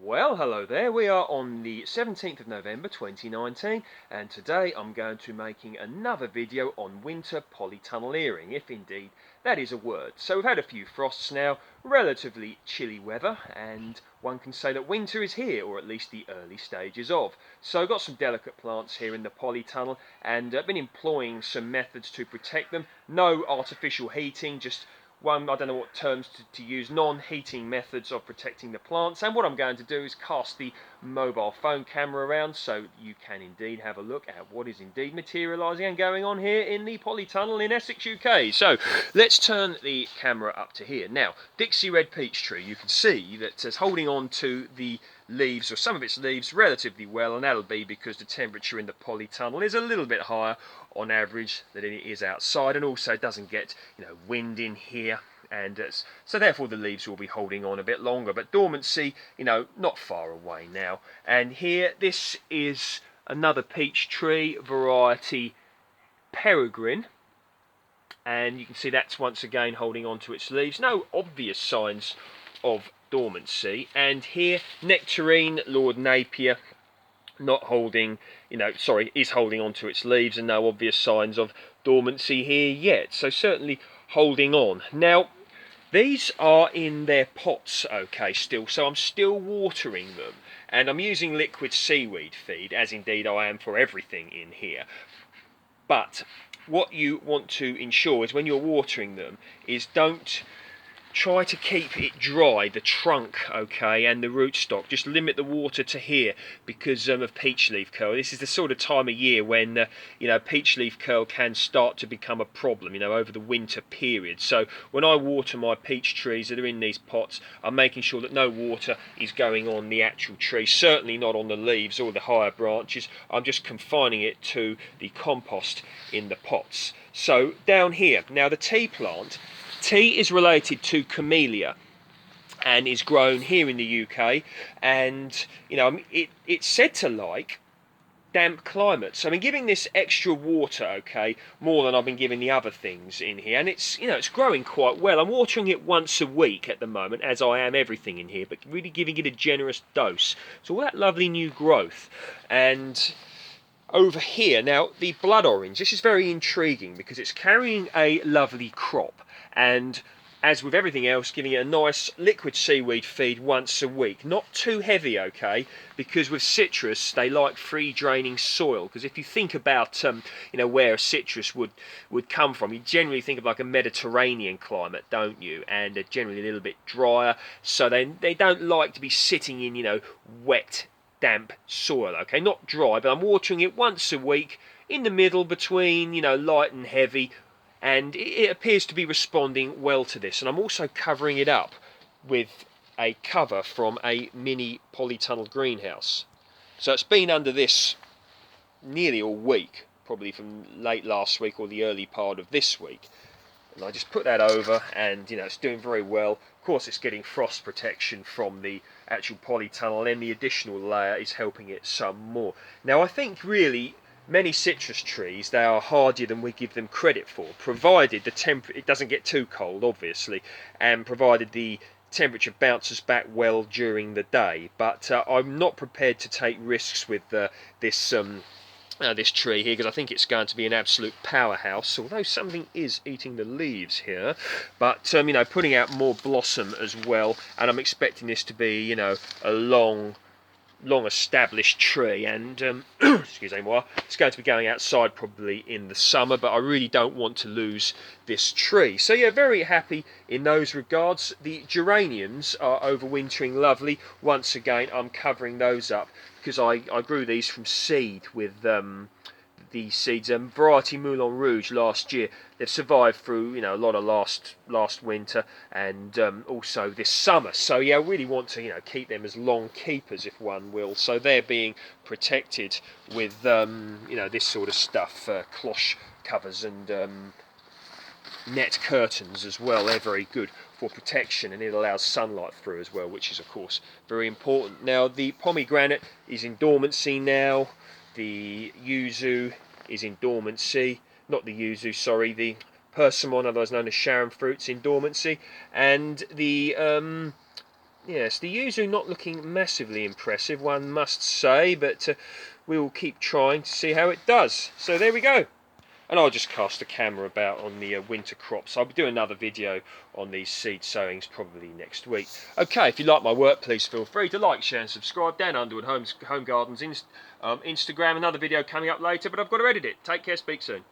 Well, hello there. We are on the 17th of November 2019, and today I'm going to be making another video on winter polytunnel-earing, if indeed that is a word. So we've had a few frosts now, relatively chilly weather, and one can say that winter is here, or at least the early stages of. So I've got some delicate plants here in the polytunnel, and I've been employing some methods to protect them. No artificial heating, just I don't know what terms to use, non-heating methods of protecting the plants. And what I'm going to do is cast the mobile phone camera around so you can indeed have a look at what is indeed materialising and going on here in the polytunnel in Essex, UK. So let's turn the camera up to here. Now, Dixie Red Peach Tree, you can see that it's holding on to the leaves, or some of its leaves, relatively well, and that'll be because the temperature in the polytunnel is a little bit higher on average than it is outside, and also it doesn't get wind in here, and so therefore the leaves will be holding on a bit longer. But dormancy, not far away now. And here, this is another peach tree, variety Peregrine, and you can see that's once again holding on to its leaves. No obvious signs of dormancy. And here, Nectarine Lord Napier, not holding, is holding on to its leaves, and no obvious signs of dormancy here yet. So certainly holding on. Now, these are in their pots, okay, still, so I'm still watering them, and I'm using liquid seaweed feed, as indeed I am for everything in here. But what you want to ensure is when you're watering them is don't try to keep it dry, the trunk, okay, and the rootstock. Just limit the water to here because of peach leaf curl. This is the sort of time of year when peach leaf curl can start to become a problem, over the winter period. So when I water my peach trees that are in these pots, I'm making sure that no water is going on the actual tree, certainly not on the leaves or the higher branches. I'm just confining it to the compost in the pots. So down here, now the tea plant, tea is related to camellia and is grown here in the UK, and it's said to like damp climates. I've been giving this extra water, okay, more than I've been giving the other things in here, and it's growing quite well. I'm watering it once a week at the moment, as I am everything in here, but really giving it a generous dose. So all that lovely new growth. And over here, now the blood orange, this is very intriguing because it's carrying a lovely crop, and as with everything else, giving it a nice liquid seaweed feed once a week. Not too heavy, okay, because with citrus they like free draining soil. Because if you think about where a citrus would come from, you generally think of like a Mediterranean climate, don't you? And they're generally a little bit drier, so they don't like to be sitting in wet, damp soil, okay, not dry. But I'm watering it once a week in the middle between light and heavy, and it appears to be responding well to this. And I'm also covering it up with a cover from a mini polytunnel greenhouse. So it's been under this nearly all week, probably from late last week or the early part of this week. And I just put that over, and it's doing very well. Of course, it's getting frost protection from the actual polytunnel, and the additional layer is helping it some more. Now, I think really many citrus trees, they are hardier than we give them credit for, provided it doesn't get too cold, obviously, and provided the temperature bounces back well during the day. But I'm not prepared to take risks with this tree here, because I think it's going to be an absolute powerhouse, although something is eating the leaves here. But putting out more blossom as well, and I'm expecting this to be a long established tree, and excuse me, it's going to be going outside probably in the summer, but I really don't want to lose this tree. So yeah, very happy in those regards. The geraniums are overwintering lovely. Once again, I'm covering those up because I grew these from seed with the seeds, variety Moulin Rouge last year. They've survived through a lot of last winter, and also this summer. So yeah, I really want to keep them as long keepers, if one will. So they're being protected with this sort of stuff, cloche covers and net curtains as well. They're very good for protection, and it allows sunlight through as well, which is of course very important. Now the pomegranate is in dormancy now. The yuzu is in dormancy. Not the yuzu, sorry, the persimmon, otherwise known as Sharon fruits, in dormancy. And the Yes, the yuzu not looking massively impressive, one must say, but we will keep trying to see how it does. So there we go. And I'll just cast the camera about on the winter crops. I'll be doing another video on these seed sowings probably next week. Okay, if you like my work, please feel free to like, share and subscribe. Dan Underwood Home Gardens Instagram. Another video coming up later, but I've got to edit it. Take care, speak soon.